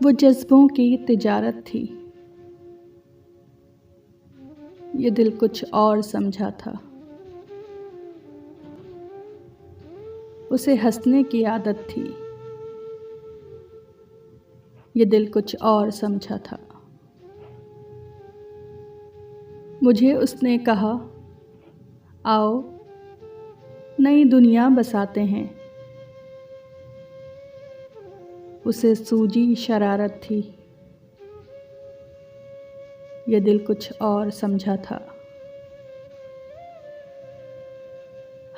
वो जज्बों की तिजारत थी। ये दिल कुछ और समझा था। उसे हंसने की आदत थी। ये दिल कुछ और समझा था। मुझे उसने कहा, आओ नई दुनिया बसाते हैं। उसे सूझी शरारत थी। ये दिल कुछ और समझा था।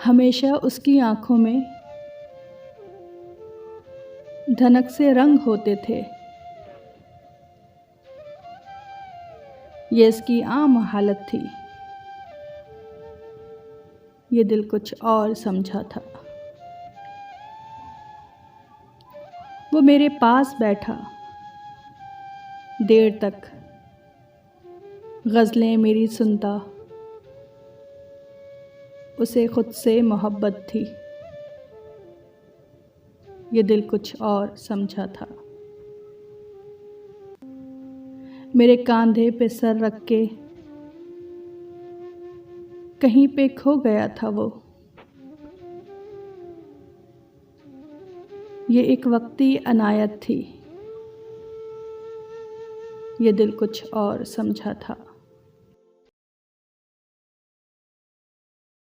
हमेशा उसकी आंखों में धनक से रंग होते थे। ये इसकी आम हालत थी। ये दिल कुछ और समझा था। वो मेरे पास बैठा देर तक, गज़लें मेरी सुनता। उसे खुद से मोहब्बत थी। ये दिल कुछ और समझा था। मेरे कंधे पे सर रख के कहीं पे खो गया था वो। ये एक वक्ती अनायत थी। ये दिल कुछ और समझा था।